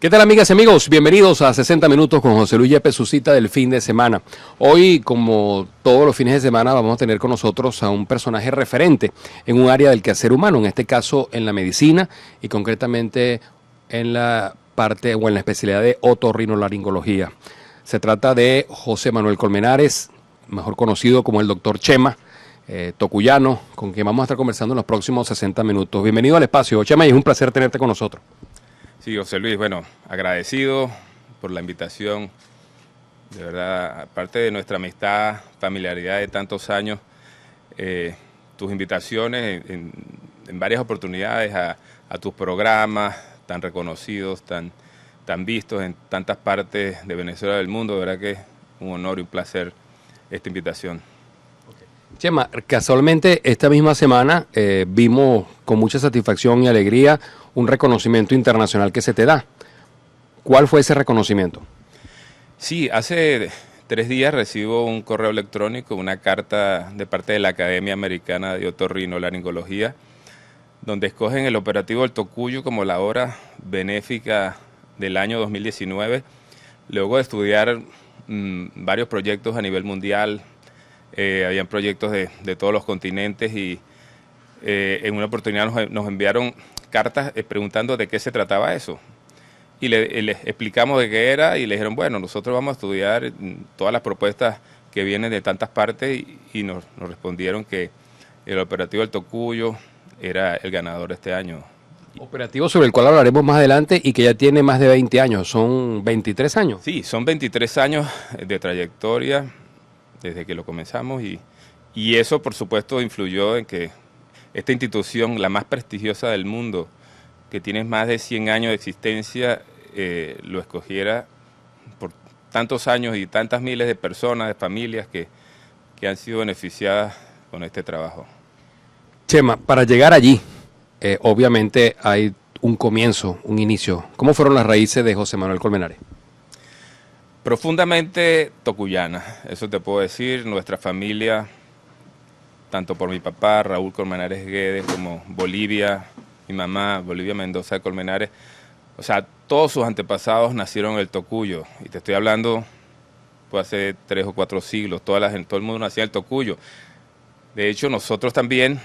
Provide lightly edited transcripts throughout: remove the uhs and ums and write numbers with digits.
¿Qué tal, amigas y amigos? Bienvenidos a 60 Minutos con José Luis Yepes, su cita del fin de semana. Hoy, como todos los fines de semana, vamos a tener con nosotros a un personaje referente en un área del quehacer humano, en este caso en la medicina y concretamente en la parte o en la especialidad de otorrinolaringología. Se trata de José Manuel Colmenares, mejor conocido como el doctor Chema, tocuyano, con quien vamos a estar conversando en los próximos 60 minutos. Bienvenido al espacio, Chema, y es un placer tenerte con nosotros. Sí, José Luis, bueno, agradecido por la invitación. De verdad, aparte de nuestra amistad, familiaridad de tantos años, tus invitaciones en varias oportunidades a tus programas tan reconocidos, tan vistos en tantas partes de Venezuela y del mundo, de verdad que es un honor y un placer esta invitación. Chema, casualmente esta misma semana vimos con mucha satisfacción y alegría un reconocimiento internacional que se te da. ¿Cuál fue ese reconocimiento? Sí, hace 3 días recibo un correo electrónico, una carta de parte de la Academia Americana de Otorrinolaringología, donde escogen el operativo del Tocuyo como la obra benéfica del año 2019, luego de estudiar varios proyectos a nivel mundial. Habían proyectos de todos los continentes y en una oportunidad nos enviaron cartas preguntando de qué se trataba eso. Y les explicamos de qué era y le dijeron, bueno, nosotros vamos a estudiar todas las propuestas que vienen de tantas partes y nos respondieron que el operativo del Tocuyo era el ganador este año. Operativo sobre el cual hablaremos más adelante y que ya tiene más de 20 años, ¿son 23 años? Sí, son 23 años de trayectoria desde que lo comenzamos y eso por supuesto influyó en que esta institución, la más prestigiosa del mundo, que tiene más de 100 años de existencia, lo escogiera por tantos años y tantas miles de personas, de familias que han sido beneficiadas con este trabajo. Chema, para llegar allí, obviamente hay un comienzo, un inicio. ¿Cómo fueron las raíces de José Manuel Colmenares? Profundamente tocuyana, eso te puedo decir. Nuestra familia, tanto por mi papá, Raúl Colmenares Guedes, como Bolivia, mi mamá, Bolivia Mendoza de Colmenares, o sea, todos sus antepasados nacieron en el Tocuyo. Y te estoy hablando, pues hace 3 o 4 siglos, todo el mundo nacía en el Tocuyo. De hecho, nosotros también,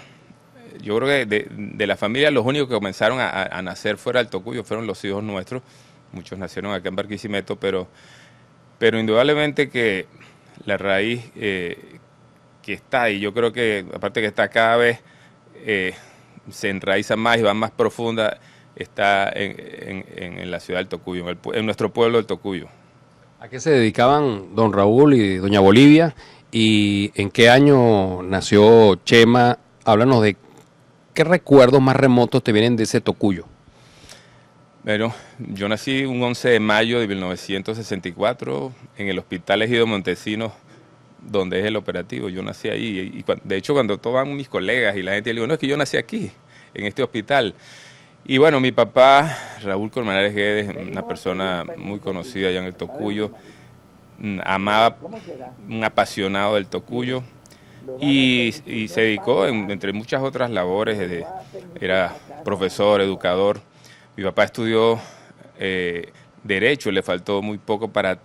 yo creo que de la familia, los únicos que comenzaron a nacer fuera del Tocuyo fueron los hijos nuestros. Muchos nacieron acá en Barquisimeto, pero indudablemente que la raíz que está ahí, yo creo que aparte que está cada vez, se enraiza más y va más profunda, está en la ciudad del Tocuyo, en nuestro pueblo del Tocuyo. ¿A qué se dedicaban don Raúl y doña Bolivia? ¿Y en qué año nació Chema? Háblanos de qué recuerdos más remotos te vienen de ese Tocuyo. Bueno, yo nací un 11 de mayo de 1964 en el Hospital Ejido Montesinos, donde es el operativo. Yo nací ahí y de hecho cuando toman mis colegas y la gente, le digo, no, es que yo nací aquí, en este hospital. Y bueno, mi papá, Raúl Colmenares Guedes, una persona muy conocida allá en el Tocuyo, amaba, un apasionado del Tocuyo y se dedicó, entre muchas otras labores, era profesor, educador. Mi papá estudió Derecho, le faltó muy poco para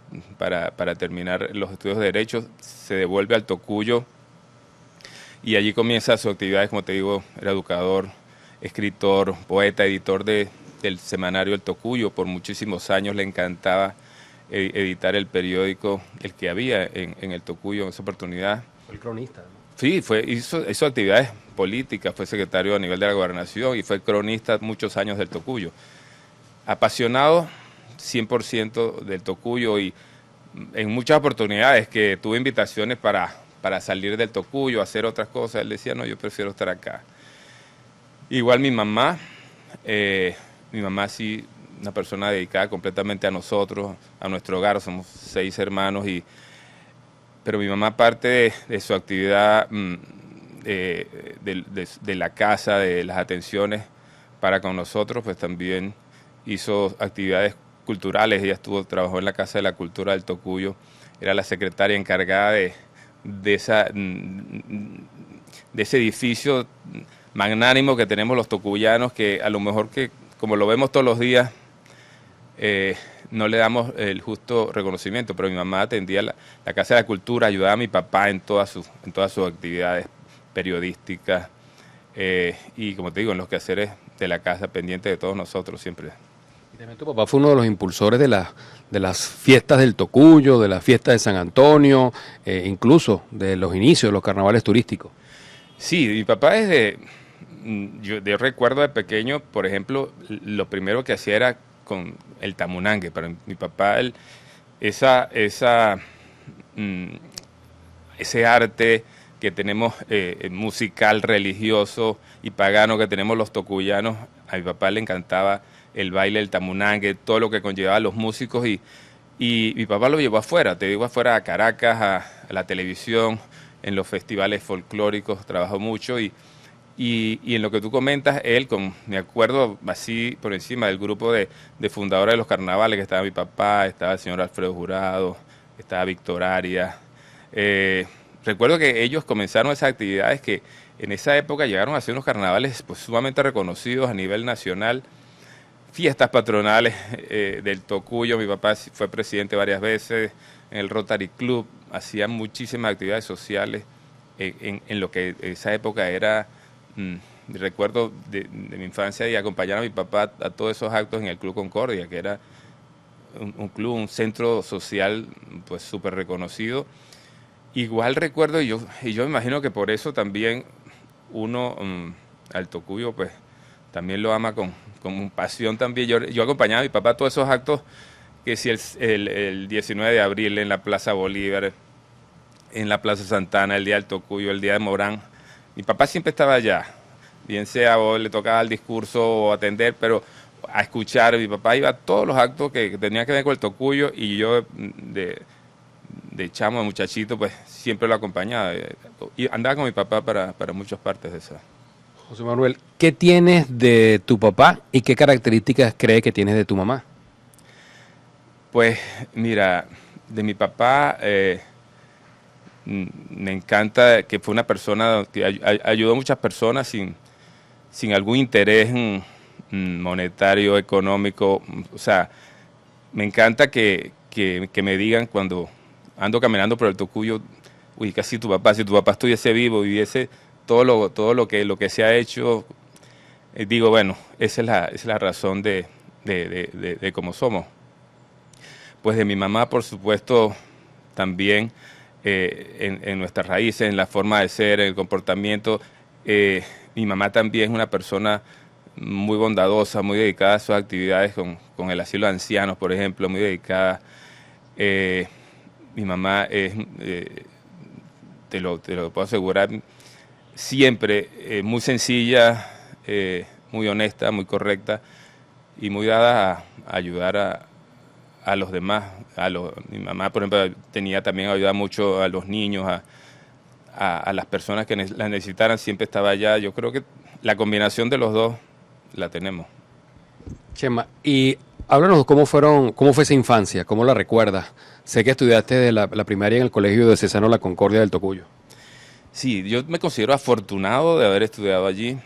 terminar los estudios de Derecho, se devuelve al Tocuyo y allí comienza sus actividades, como te digo, era educador, escritor, poeta, editor del semanario El Tocuyo. Por muchísimos años le encantaba editar el periódico, el que había en el Tocuyo en esa oportunidad. Fue el cronista, ¿no? Sí, hizo actividades políticas, fue secretario a nivel de la gobernación y fue cronista muchos años del Tocuyo. Apasionado 100% del Tocuyo y en muchas oportunidades que tuve invitaciones para salir del Tocuyo, hacer otras cosas, él decía, no, yo prefiero estar acá. Igual mi mamá sí, una persona dedicada completamente a nosotros, a nuestro hogar, somos 6 hermanos pero mi mamá, parte de su actividad de la casa, de las atenciones para con nosotros, pues también hizo actividades culturales. Ella trabajó en la Casa de la Cultura del Tocuyo, era la secretaria encargada de ese edificio magnánimo que tenemos los tocuyanos, que a lo mejor que como lo vemos todos los días, no le damos el justo reconocimiento, pero mi mamá atendía la Casa de la Cultura, ayudaba a mi papá en todas sus actividades periodísticas y, como te digo, en los quehaceres de la casa, pendiente de todos nosotros siempre. Y también tu papá fue uno de los impulsores de las fiestas del Tocuyo, de las fiestas de San Antonio, incluso de los inicios de los carnavales turísticos. Sí, mi papá yo recuerdo de pequeño, por ejemplo, lo primero que hacía era con el tamunangue. Para mi papá, esa, mm, ese arte que tenemos musical, religioso y pagano que tenemos los tocuyanos, a mi papá le encantaba el baile, el tamunangue, todo lo que conllevaba a los músicos y mi papá lo llevó afuera, te digo afuera a Caracas, a la televisión, en los festivales folclóricos, trabajó mucho y en lo que tú comentas, él, me acuerdo así por encima del grupo de fundadores de los carnavales, que estaba mi papá, estaba el señor Alfredo Jurado, estaba Víctor Arias. Recuerdo que ellos comenzaron esas actividades que en esa época llegaron a ser unos carnavales pues, sumamente reconocidos a nivel nacional. Fiestas patronales del Tocuyo, mi papá fue presidente varias veces, en el Rotary Club, hacían muchísimas actividades sociales en lo que esa época era, recuerdo de mi infancia y acompañar a mi papá a todos esos actos en el Club Concordia, que era un club, un centro social pues súper reconocido. Igual recuerdo, y yo me imagino que por eso también uno al Tocuyo pues también lo ama con pasión también. Yo acompañaba a mi papá a todos esos actos, que si el 19 de abril en la Plaza Bolívar, en la Plaza Santana, el Día del Tocuyo, el Día de Morán. Mi papá siempre estaba allá, bien sea o le tocaba el discurso o atender, pero a escuchar. Mi papá iba a todos los actos que tenía que ver con el Tocuyo y yo de chamo, de muchachito, pues siempre lo acompañaba. Y andaba con mi papá para muchas partes de eso. José Manuel, ¿qué tienes de tu papá y qué características crees que tienes de tu mamá? Pues mira, de mi papá me encanta que fue una persona que ayudó a muchas personas sin algún interés monetario, económico. O sea, me encanta que me digan cuando ando caminando por el Tocuyo, uy, casi tu papá, si tu papá estuviese vivo, viviese todo lo que se ha hecho, digo, bueno, esa es la razón de cómo somos. Pues de mi mamá, por supuesto, también en nuestras raíces, en la forma de ser, en el comportamiento. Mi mamá también es una persona muy bondadosa, muy dedicada a sus actividades con el asilo de ancianos, por ejemplo, muy dedicada. Mi mamá es, te lo puedo asegurar, siempre muy sencilla, muy honesta, muy correcta y muy dada a ayudar a los demás. Mi mamá, por ejemplo, tenía también ayudar mucho a los niños, a las personas que la necesitaran, siempre estaba allá. Yo creo que la combinación de los dos la tenemos. Chema, y háblanos cómo fue esa infancia, cómo la recuerdas. Sé que estudiaste de la primaria en el colegio de Cesano La Concordia del Tocuyo. Sí, yo me considero afortunado de haber estudiado allí.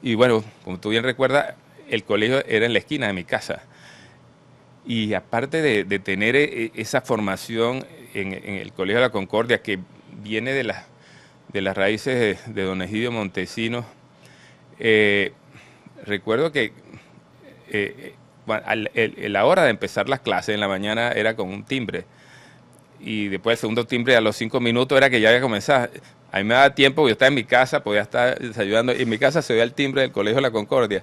Y bueno, como tú bien recuerdas, el colegio era en la esquina de mi casa. Y aparte de tener esa formación en el Colegio de la Concordia, que viene de las raíces de don Egidio Montesinos, recuerdo que la hora de empezar las clases en la mañana era con un timbre. Y después el segundo timbre a los 5 minutos era que ya había comenzado. A mí me daba tiempo, yo estaba en mi casa, podía estar ayudando. Y en mi casa se oía el timbre del Colegio de la Concordia.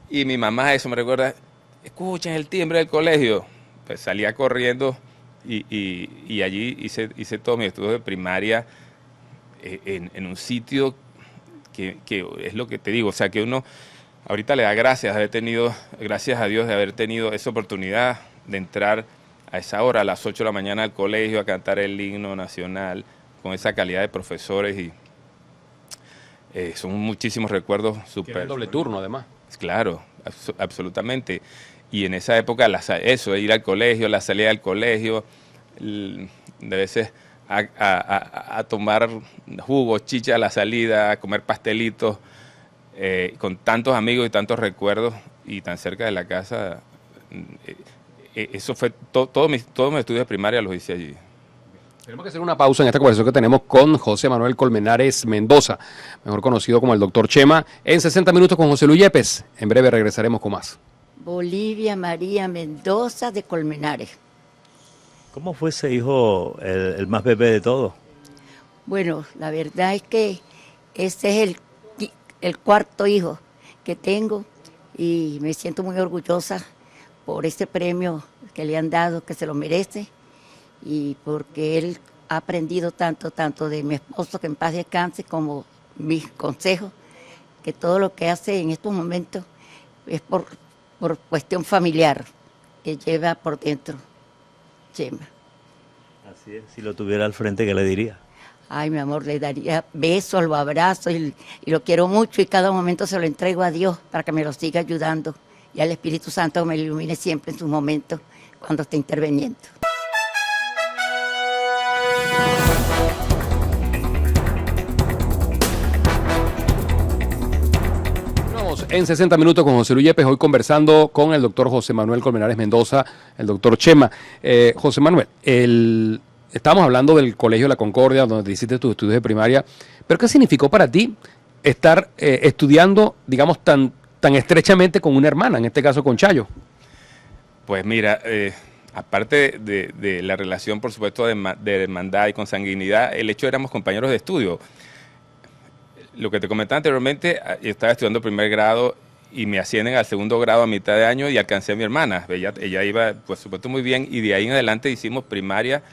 Y mi mamá, eso me recuerda, escuchen el timbre del colegio. Pues salía corriendo y allí hice todos mis estudios de primaria en un sitio que es lo que te digo, o sea que uno ahorita le da gracias a Dios de haber tenido esa oportunidad de entrar a esa hora, a las 8 de la mañana al colegio, a cantar el himno nacional, con esa calidad de profesores y son muchísimos recuerdos súper. Era doble turno además. Claro, absolutamente. Y en esa época, eso, ir al colegio, la salida del colegio, de veces a tomar jugos, chicha a la salida, a comer pastelitos, con tantos amigos y tantos recuerdos, y tan cerca de la casa. Eso fue todos mis estudios de primaria los hice allí. Tenemos que hacer una pausa en esta conversación que tenemos con José Manuel Colmenares Mendoza, mejor conocido como el doctor Chema, en 60 minutos con José Luis Yepes. En breve regresaremos con más. Bolivia María Mendoza de Colmenares. ¿Cómo fue ese hijo el más bebé de todos? Bueno, la verdad es que ese es el cuarto hijo que tengo y me siento muy orgullosa por este premio que le han dado, que se lo merece, y porque él ha aprendido tanto de mi esposo, que en paz descanse, como mis consejos, que todo lo que hace en estos momentos es por cuestión familiar, que lleva por dentro Chema. Así es, si lo tuviera al frente, ¿qué le diría? Ay, mi amor, le daría besos, lo abrazo y lo quiero mucho y cada momento se lo entrego a Dios para que me lo siga ayudando y al Espíritu Santo me ilumine siempre en sus momentos cuando esté interviniendo. Vamos en 60 minutos con José Luis Yepes, hoy conversando con el doctor José Manuel Colmenares Mendoza, el doctor Chema. José Manuel, estábamos hablando del Colegio de la Concordia, donde hiciste tus estudios de primaria, pero ¿qué significó para ti estar estudiando, digamos, tan estrechamente con una hermana, en este caso con Chayo? Pues mira, aparte de la relación, por supuesto, de hermandad y consanguinidad, el hecho de éramos compañeros de estudio. Lo que te comentaba anteriormente, estaba estudiando primer grado y me ascienden al segundo grado a mitad de año y alcancé a mi hermana. Ella iba, por supuesto, muy bien, y de ahí en adelante hicimos primaria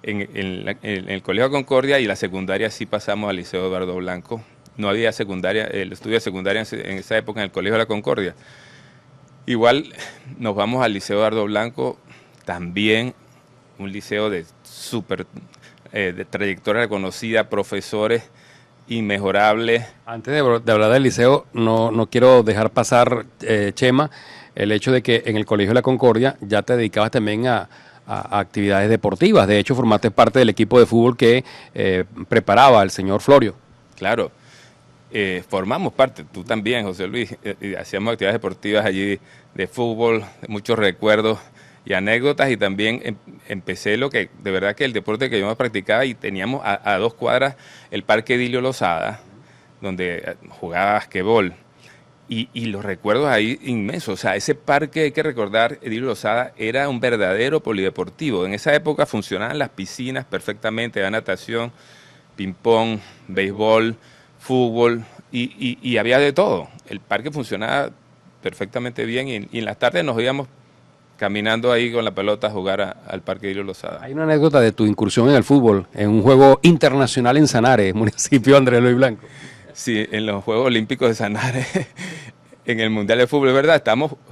en el Colegio Concordia, y la secundaria sí pasamos al Liceo Eduardo Blanco. No había secundaria, el estudio de secundaria en esa época en el Colegio de la Concordia. Igual nos vamos al Liceo Eduardo Blanco, también un liceo de trayectoria reconocida, profesores inmejorables. Antes de hablar del liceo, no quiero dejar pasar, Chema, el hecho de que en el Colegio de la Concordia ya te dedicabas también a actividades deportivas. De hecho, formaste parte del equipo de fútbol que preparaba el señor Florio. Claro. Formamos parte, tú también, José Luis, hacíamos actividades deportivas allí de fútbol, muchos recuerdos y anécdotas, y también empecé de verdad que el deporte que yo más practicaba, y teníamos a 2 cuadras el Parque Edilio Lozada, donde jugaba basquetbol, y los recuerdos ahí inmensos. O sea, ese parque, hay que recordar, Edilio Lozada era un verdadero polideportivo. En esa época funcionaban las piscinas perfectamente, había natación, ping-pong, béisbol, fútbol, y había de todo. El parque funcionaba perfectamente bien, y en las tardes nos íbamos caminando ahí con la pelota a jugar al Parque Edilio Lozada. Hay una anécdota de tu incursión en el fútbol, en un juego internacional en Sanare, municipio de Andrés Luis Blanco. Sí, en los Juegos Olímpicos de Sanare, en el Mundial de Fútbol, es verdad,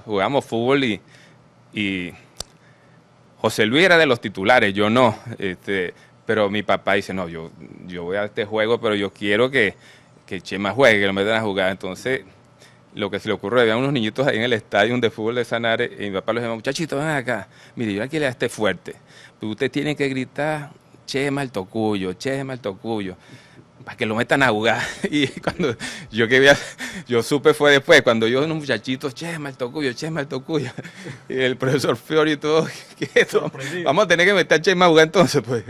jugamos fútbol y José Luis era de los titulares, yo no, pero mi papá dice, no, yo voy a este juego, pero yo quiero que Chema juegue, que lo metan a jugar. Entonces, lo que se le ocurrió, había unos niñitos ahí en el estadio de fútbol de Sanare, y mi papá les dijo, muchachitos, ven acá, mire, yo aquí le esté fuerte, pero usted tiene que gritar, Chema el Tocuyo, para que lo metan a jugar. Y cuando yo supe fue después, cuando yo unos muchachitos, Chema el Tocuyo, y el profesor Fiori y todo, vamos a tener que meter a Chema a jugar entonces. Pues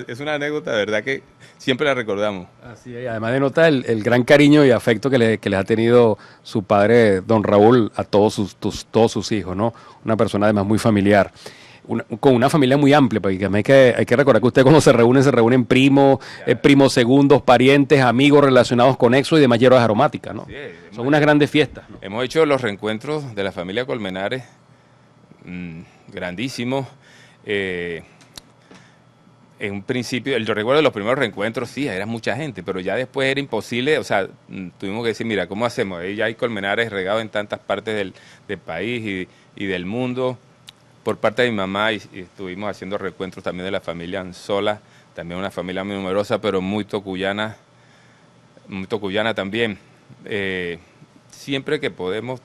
es una anécdota, de verdad, que siempre la recordamos. Así es, además denota el gran cariño y afecto que les ha tenido su padre, don Raúl, a todos sus hijos, ¿no? Una persona además muy familiar. Con una familia muy amplia, porque hay que recordar que ustedes cuando se reúnen primos, primos segundos, parientes, amigos relacionados con Exo y demás hierbas aromáticas, ¿no? Sí, son unas grandes fiestas, ¿no? Hemos hecho los reencuentros de la familia Colmenares, grandísimos. En un principio, yo recuerdo los primeros reencuentros, sí, era mucha gente, pero ya después era imposible, o sea, tuvimos que decir, mira, ¿cómo hacemos? Ya hay Colmenares regados en tantas partes del país y del mundo. Por parte de mi mamá, y estuvimos haciendo reencuentros también de la familia Anzola, también una familia muy numerosa, pero muy tocuyana también. Siempre que podemos,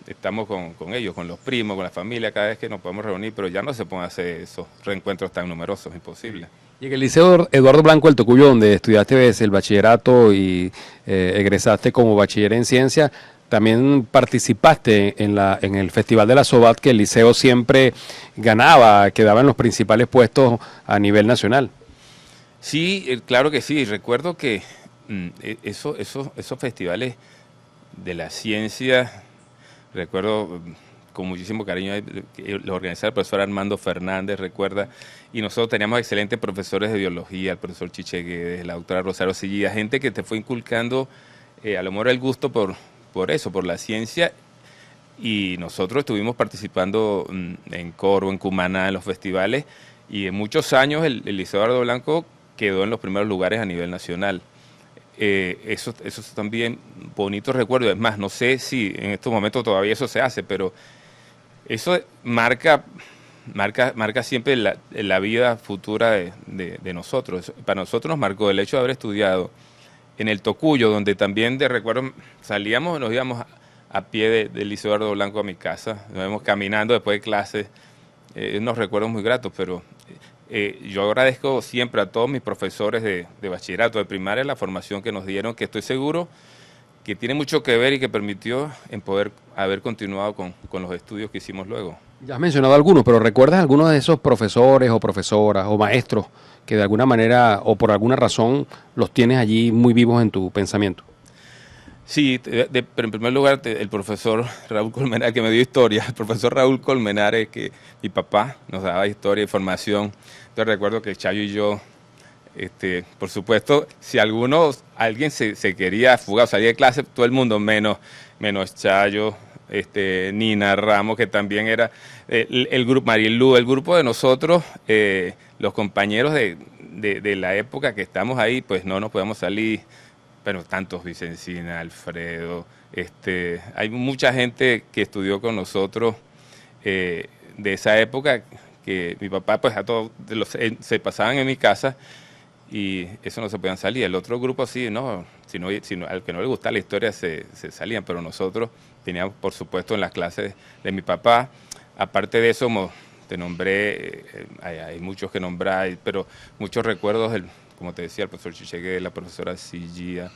estamos con ellos, con los primos, con la familia, cada vez que nos podemos reunir, pero ya no se pueden hacer esos reencuentros tan numerosos, imposible. Y en el Liceo Eduardo Blanco del Tocuyo, donde estudiaste el bachillerato y egresaste como bachiller en ciencia, también participaste en el Festival de la Sobat, que el liceo siempre ganaba, quedaba en los principales puestos a nivel nacional. Sí, claro que sí. Recuerdo que esos festivales de la ciencia, recuerdo con muchísimo cariño, que lo organizaba el profesor Armando Fernández, recuerda, y nosotros teníamos excelentes profesores de biología, el profesor Chiche Guedes, la doctora Rosario Sillida, gente que te fue inculcando a lo mejor el gusto por eso, por la ciencia, y nosotros estuvimos participando en Coro, en Cumaná, en los festivales, y en muchos años el Liceo Eduardo Blanco quedó en los primeros lugares a nivel nacional. Eso también bonitos recuerdos. Es más, no sé si en estos momentos todavía eso se hace, pero eso marca siempre la vida futura de nosotros. Para nosotros nos marcó el hecho de haber estudiado en el Tocuyo, donde también de recuerdo salíamos, nos íbamos a pie del Liceo Eduardo Blanco a mi casa, nos íbamos caminando después de clases, unos recuerdos muy gratos, pero yo agradezco siempre a todos mis profesores de bachillerato, de primaria, la formación que nos dieron, que estoy seguro que tiene mucho que ver y que permitió en poder haber continuado con los estudios que hicimos luego. Ya has mencionado algunos, pero ¿recuerdas algunos de esos profesores o profesoras o maestros que de alguna manera o por alguna razón los tienes allí muy vivos en tu pensamiento? Sí, pero en primer lugar el profesor Raúl Colmenares, que me dio historia, el profesor Raúl Colmenares, que mi papá nos daba historia y formación. Entonces recuerdo que Chayo y yo, por supuesto, si alguien se quería fugar o salir de clase, todo el mundo, menos Chayo, Nina Ramos, que también era el grupo, Marilú, el grupo de nosotros, los compañeros de la época que estamos ahí, pues no nos podemos salir. Pero tantos, Vicencina, Alfredo, hay mucha gente que estudió con nosotros de esa época, que mi papá, pues a todos se pasaban en mi casa y eso no se podían salir. El otro grupo sí, no, al que no le gustaba la historia se salían, pero nosotros teníamos, por supuesto, en las clases de mi papá. Aparte de eso, te nombré, hay muchos que nombrar, pero muchos recuerdos como te decía, el profesor Chichegue, la profesora Sillía,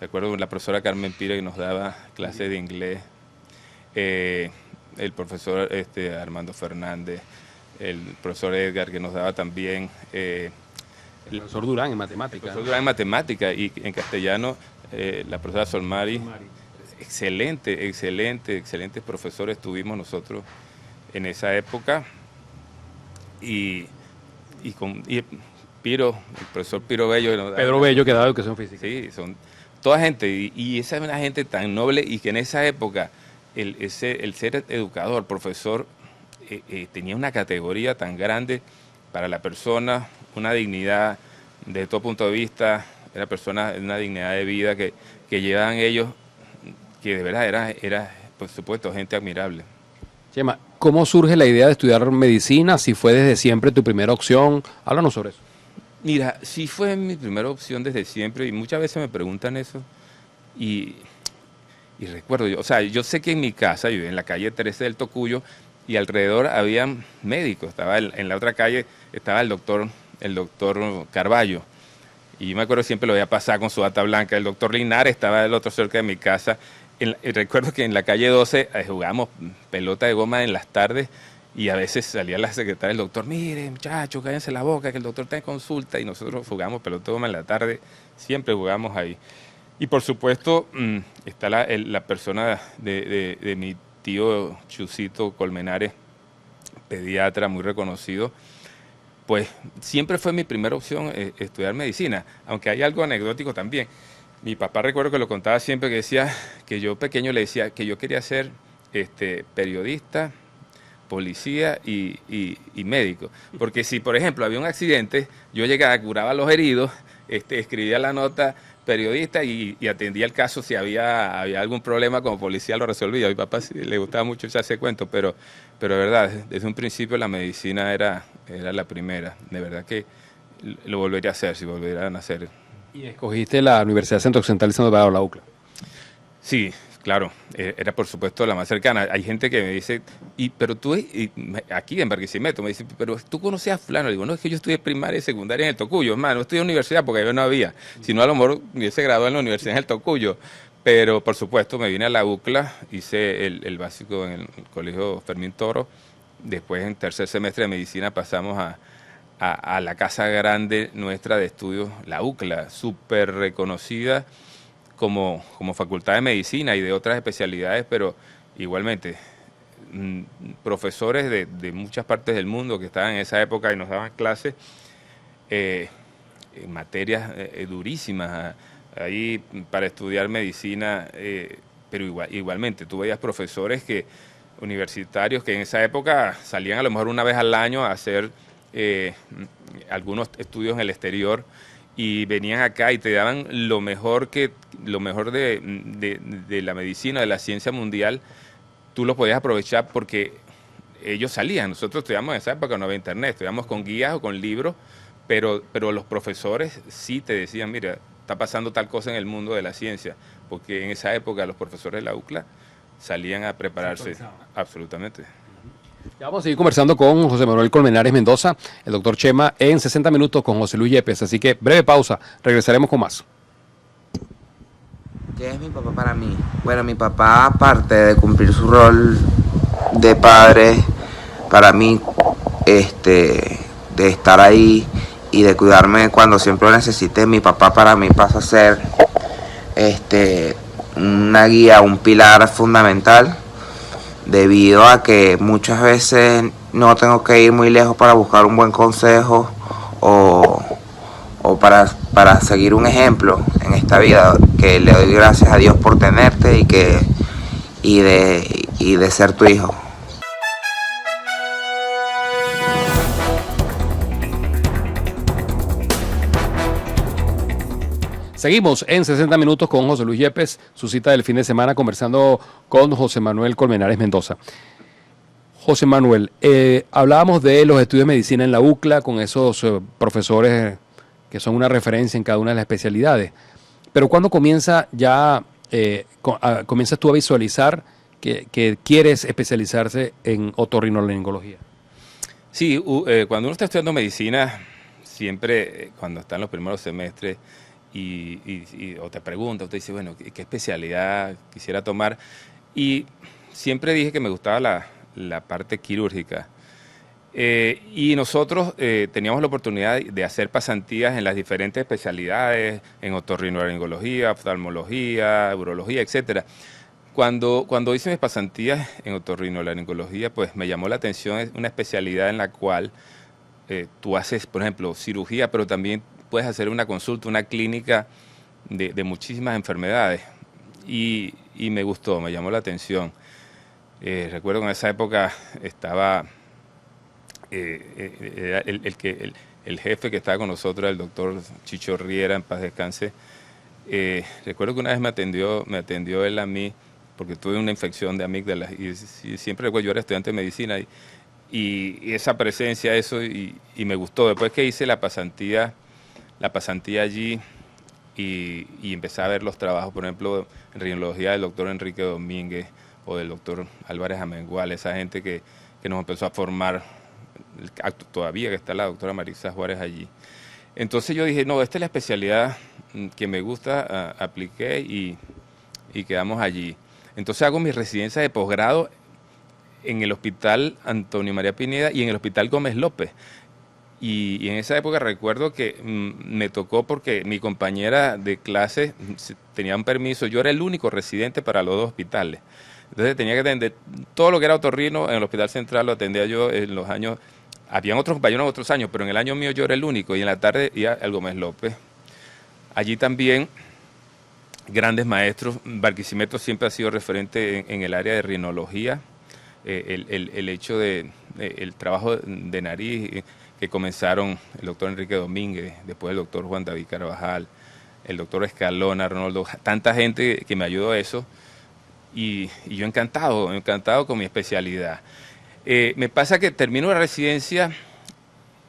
recuerdo la profesora Carmen Pira que nos daba clases de inglés, el profesor Armando Fernández, el profesor Edgar que nos daba también, el profesor Durán en matemáticas. El profesor Durán en matemáticas y en castellano la profesora Solmari. Excelentes profesores tuvimos nosotros en esa época y Piro, el profesor Piro Bello. Pedro Bello, que daba educación física. Sí, son toda gente, y esa es una gente tan noble y que en esa época el ser educador, profesor, tenía una categoría tan grande para la persona, una dignidad desde todo punto de vista, era persona, una dignidad de vida que llevaban ellos, que de verdad era, por supuesto, gente admirable. Chema, ¿cómo surge la idea de estudiar medicina? Si fue desde siempre tu primera opción, háblanos sobre eso. Mira, sí fue mi primera opción desde siempre y muchas veces me preguntan eso y recuerdo, yo sé que en mi casa, yo en la calle 13 del Tocuyo y alrededor había médicos, estaba en la otra calle estaba el doctor Carballo y yo me acuerdo siempre lo veía pasar con su bata blanca, el doctor Linares estaba del otro cerca de mi casa, recuerdo que en la calle 12 jugábamos pelota de goma en las tardes. Y a veces salía la secretaria del doctor, mire muchachos, cállense la boca, que el doctor está en consulta, y nosotros jugamos pelota de goma en la tarde, siempre jugamos ahí. Y por supuesto está la persona de mi tío Chusito Colmenares, pediatra muy reconocido, pues siempre fue mi primera opción estudiar medicina, aunque hay algo anecdótico también. Mi papá recuerdo que lo contaba siempre, que decía que yo pequeño le decía que yo quería ser periodista, policía y médico. Porque si, por ejemplo, había un accidente, yo llegaba, curaba a los heridos, escribía la nota periodista y atendía el caso. Si había algún problema como policía, lo resolvía. A mi papá sí, le gustaba mucho echarse cuento, pero de verdad, desde un principio la medicina era la primera. De verdad que lo volvería a hacer, si volviera a nacer. ¿Y escogiste la Universidad Centro Occidental de San Eduardo, la UCLA? Sí, claro, era por supuesto la más cercana. Hay gente que me dice, pero tú, aquí en Barquisimeto, me dice, pero tú conocías a fulano. Le digo, no, es que yo estudié primaria y secundaria en el Tocuyo, hermano, no estudié en universidad porque yo no había. Si no, a lo mejor me hubiese graduado en la universidad en el Tocuyo. Pero por supuesto me vine a la UCLA, hice el básico en el Colegio Fermín Toro. Después en tercer semestre de medicina pasamos a la casa grande nuestra de estudios, la UCLA, súper reconocida como facultad de medicina y de otras especialidades, pero igualmente profesores de muchas partes del mundo que estaban en esa época y nos daban clases en materias durísimas ahí para estudiar medicina, pero igualmente tú veías profesores universitarios que en esa época salían a lo mejor una vez al año a hacer algunos estudios en el exterior y venían acá y te daban lo mejor de la medicina, de la ciencia mundial. Tú los podías aprovechar porque ellos salían. Nosotros estudiamos en esa época, no había internet, estudiamos con guías o con libros, pero los profesores sí te decían, mira, está pasando tal cosa en el mundo de la ciencia, porque en esa época los profesores de la UCLA salían a prepararse. Absolutamente. Ya vamos a seguir conversando con José Manuel Colmenares Mendoza, el doctor Chema, en 60 minutos con José Luis Yepes. Así que breve pausa, regresaremos con más. ¿Qué es mi papá para mí? Bueno, mi papá, aparte de cumplir su rol de padre, para mí, de estar ahí y de cuidarme cuando siempre lo necesite, mi papá para mí pasa a ser una guía, un pilar fundamental, debido a que muchas veces no tengo que ir muy lejos para buscar un buen consejo o para seguir un ejemplo en esta vida, que le doy gracias a Dios por tenerte y de ser tu hijo. Seguimos en 60 minutos con José Luis Yepes, su cita del fin de semana, conversando con José Manuel Colmenares Mendoza. José Manuel, hablábamos de los estudios de medicina en la UCLA, con esos profesores que son una referencia en cada una de las especialidades. Pero ¿cuándo comienzas tú a visualizar que quieres especializarse en otorrinolaringología? Sí, cuando uno está estudiando medicina, siempre cuando está en los primeros semestres, o te pregunta, o te dice, bueno, ¿qué especialidad quisiera tomar? Y siempre dije que me gustaba la parte quirúrgica. Y nosotros teníamos la oportunidad de hacer pasantías en las diferentes especialidades, en otorrinolaringología, oftalmología, urología, etcétera. Cuando hice mis pasantías en otorrinolaringología, pues me llamó la atención una especialidad en la cual tú haces, por ejemplo, cirugía, pero también puedes hacer una consulta, una clínica de muchísimas enfermedades. Y me gustó, me llamó la atención. Recuerdo que en esa época estaba el jefe que estaba con nosotros, el doctor Chicho Riera, en paz descanse. Recuerdo que una vez me atendió él a mí, porque tuve una infección de amígdalas, y siempre recuerdo, yo era estudiante de medicina, y esa presencia, y me gustó. Después que hice la pasantía allí y empecé a ver los trabajos, por ejemplo, en rinología del doctor Enrique Domínguez o del doctor Álvarez Amengual, esa gente que nos empezó a formar, todavía que está la doctora Marisa Juárez allí. Entonces yo dije, no, esta es la especialidad que me gusta, apliqué y quedamos allí. Entonces hago mi residencia de posgrado en el Hospital Antonio María Pineda y en el Hospital Gómez López. Y en esa época recuerdo que me tocó porque mi compañera de clase tenía un permiso, yo era el único residente para los dos hospitales. Entonces tenía que atender todo lo que era otorrino en el Hospital Central, lo atendía yo en los años, habían otros compañeros en otros años, pero en el año mío yo era el único, y en la tarde iba al Gómez López. Allí también grandes maestros. Barquisimeto siempre ha sido referente en el área de rinología, el hecho el trabajo de nariz que comenzaron el doctor Enrique Domínguez, después el doctor Juan David Carvajal, el doctor Escalona, Arnoldo, tanta gente que me ayudó a eso, y yo encantado con mi especialidad. Me pasa que termino la residencia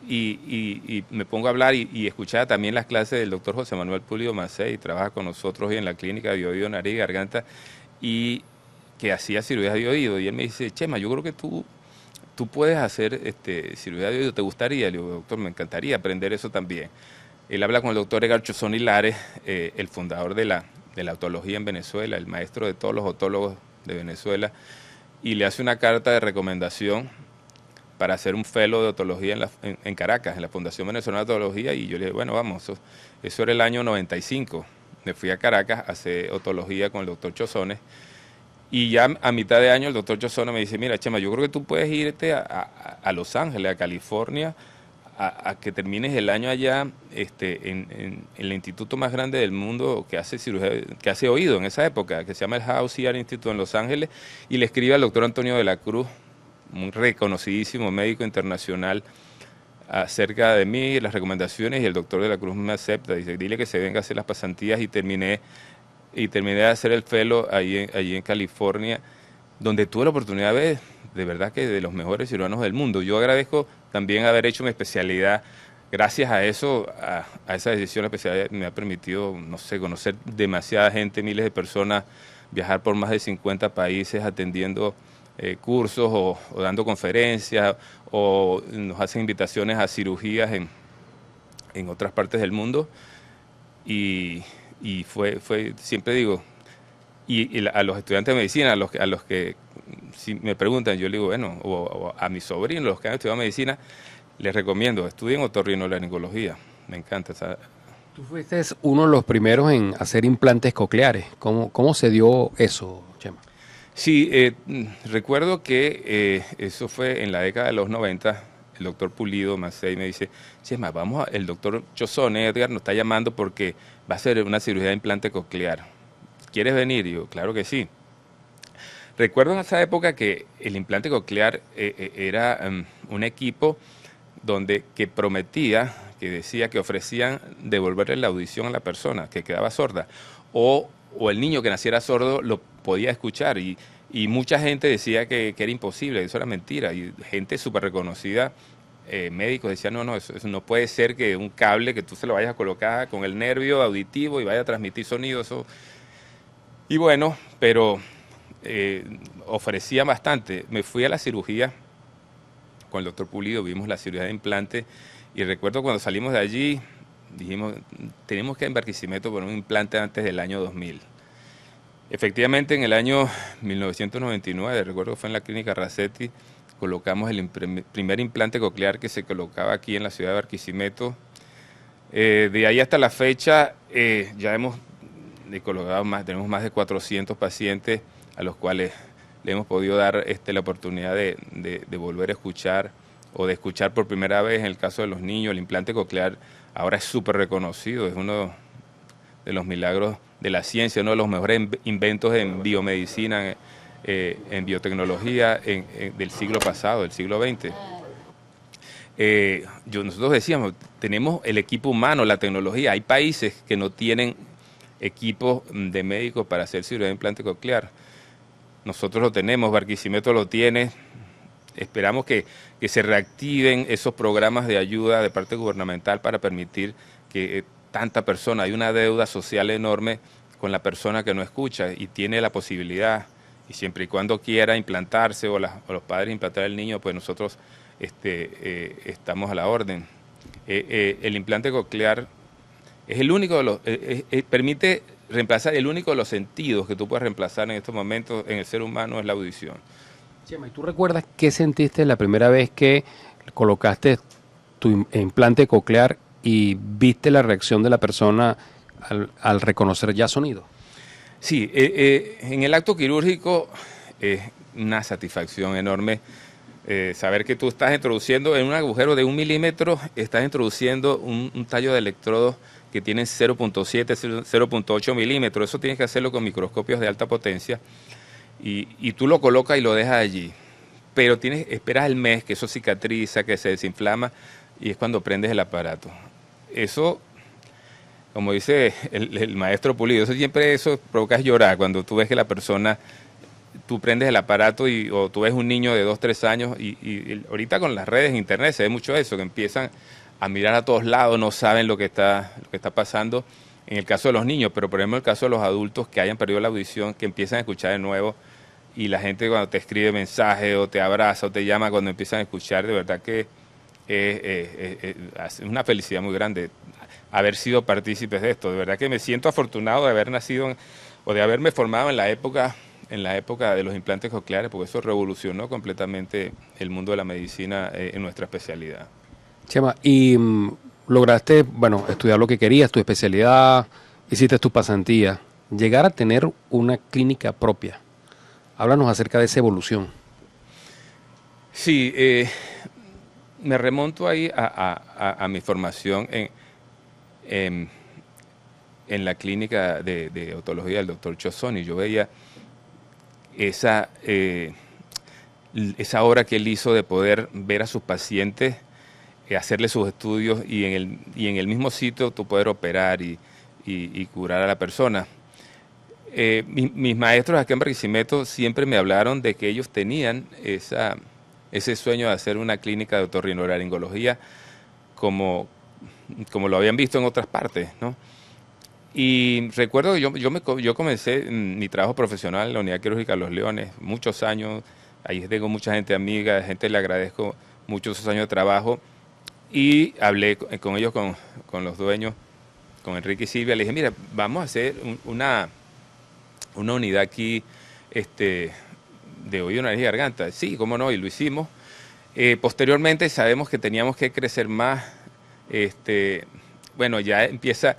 y me pongo a hablar y escuchaba también las clases del doctor José Manuel Pulido Macei, trabaja con nosotros hoy en la clínica de oído, nariz y garganta, y que hacía cirugías de oído, y él me dice, Chema, yo creo que tú puedes hacer cirugía de oído, ¿te gustaría? Le digo, doctor, me encantaría aprender eso también. Él habla con el doctor Edgar Chuzón Hilares, el fundador de la la otología en Venezuela, el maestro de todos los otólogos de Venezuela, y le hace una carta de recomendación para hacer un fellow de otología en Caracas, en la Fundación Venezolana de Otología, y yo le dije, bueno, vamos, eso era el año 95. Me fui a Caracas a hacer otología con el doctor Chozones, y ya a mitad de año el doctor Chozones me dice, mira, Chema, yo creo que tú puedes irte a Los Ángeles, a California, a que termines el año allá en el instituto más grande del mundo que hace cirugía, que hace oído en esa época, que se llama el House Ear Institute en Los Ángeles, y le escribe al doctor Antonio de la Cruz, un reconocidísimo médico internacional, acerca de mí, las recomendaciones, y el doctor de la Cruz me acepta, dice, dile que se venga a hacer las pasantías, y terminé de hacer el fellow allí en California, donde tuve la oportunidad de verdad que de los mejores cirujanos del mundo. Yo agradezco también haber hecho mi especialidad. Gracias a eso, a esa decisión, la especialidad me ha permitido, no sé, conocer demasiada gente, miles de personas, viajar por más de 50 países atendiendo cursos o dando conferencias, o nos hacen invitaciones a cirugías en otras partes del mundo. Y fue siempre digo, y a los estudiantes de medicina, a los que si me preguntan, yo le digo, bueno, o a mis sobrinos, los que han estudiado medicina, les recomiendo, estudien otorrinolaringología. Me encanta. Tú fuiste uno de los primeros en hacer implantes cocleares. ¿Cómo se dio eso, Chema? Sí, recuerdo que eso fue en la década de los 90. El doctor Pulido Macei me dice, Chema, el doctor Chozones, Edgar, nos está llamando porque va a hacer una cirugía de implante coclear. ¿Quieres venir? Y yo, claro que sí. Recuerdo en esa época que el implante coclear era un equipo que prometía, que decía que ofrecían devolverle la audición a la persona que quedaba sorda, o el niño que naciera sordo lo podía escuchar, y mucha gente decía que era imposible, eso era mentira, y gente súper reconocida, médicos decían, no, eso no puede ser, que un cable que tú se lo vayas a colocar con el nervio auditivo y vaya a transmitir sonido, eso. Y bueno, pero ofrecía bastante. Me fui a la cirugía con el doctor Pulido, vimos la cirugía de implante, y recuerdo cuando salimos de allí, dijimos, tenemos que ir en Barquisimeto por un implante antes del año 2000. Efectivamente, en el año 1999, recuerdo que fue en la clínica Racetti, colocamos el primer implante coclear que se colocaba aquí en la ciudad de Barquisimeto. De ahí hasta la fecha ya hemos colocado tenemos más de 400 pacientes a los cuales le hemos podido dar la oportunidad de volver a escuchar, o de escuchar por primera vez. En el caso de los niños, el implante coclear ahora es súper reconocido, es uno de los milagros de la ciencia, uno de los mejores inventos en biomedicina, en biotecnología del siglo pasado, del siglo XX. Nosotros decíamos, tenemos el equipo humano, la tecnología. Hay países que no tienen equipos de médicos para hacer cirugía de implante coclear. Nosotros lo tenemos, Barquisimeto lo tiene. Esperamos que se reactiven esos programas de ayuda de parte gubernamental para permitir que tanta persona, hay una deuda social enorme con la persona que no escucha y tiene la posibilidad, y siempre y cuando quiera implantarse, o los padres implantar al niño, pues nosotros estamos a la orden. El implante coclear es el único de los, permite reemplazar el único de los sentidos que tú puedes reemplazar en estos momentos en el ser humano, es la audición. Chema, ¿y tú recuerdas qué sentiste la primera vez que colocaste tu implante coclear y viste la reacción de la persona al reconocer ya sonido? Sí, en el acto quirúrgico es una satisfacción enorme saber que tú estás introduciendo en un agujero de 1 milímetro, estás introduciendo un tallo de electrodos que tienen 0.7, 0.8 milímetros. Eso tienes que hacerlo con microscopios de alta potencia, y tú lo colocas y lo dejas allí. Pero esperas el mes que eso cicatriza, que se desinflama, y es cuando prendes el aparato. Eso, como dice el maestro Pulido, eso provoca llorar cuando tú ves que la persona, tú prendes el aparato o tú ves un niño de 2, 3 años, y ahorita con las redes, internet, se ve mucho eso, que empiezan a mirar a todos lados, no saben lo que está pasando en el caso de los niños, pero por ejemplo en el caso de los adultos que hayan perdido la audición, que empiezan a escuchar de nuevo, y la gente cuando te escribe mensajes o te abraza o te llama cuando empiezan a escuchar, de verdad que es una felicidad muy grande. haber sido partícipes de esto. De verdad que me siento afortunado de haber nacido o de haberme formado en la época de los implantes cocleares, porque eso revolucionó completamente el mundo de la medicina en nuestra especialidad. Chema, y lograste, bueno, estudiar lo que querías, tu especialidad, hiciste tu pasantía, llegar a tener una clínica propia. Háblanos acerca de esa evolución. Sí, me remonto ahí a mi formación en la clínica de otología del doctor Chozoni. Yo veía esa obra que él hizo de poder ver a sus pacientes, hacerle sus estudios y en el mismo sitio tú poder operar y curar a la persona. Mis maestros acá en Barquisimeto siempre me hablaron de que ellos tenían ese sueño de hacer una clínica de otorrinolaringología como lo habían visto en otras partes, ¿no? Y recuerdo que yo comencé mi trabajo profesional en la Unidad Quirúrgica Los Leones, muchos años, ahí tengo mucha gente amiga, gente le agradezco mucho esos años de trabajo, y hablé con ellos, con los dueños, con Enrique y Silvia, le dije, mira, vamos a hacer una unidad aquí de oído, nariz y garganta. Sí, cómo no, y lo hicimos. Posteriormente sabemos que teníamos que crecer más. Bueno, ya empieza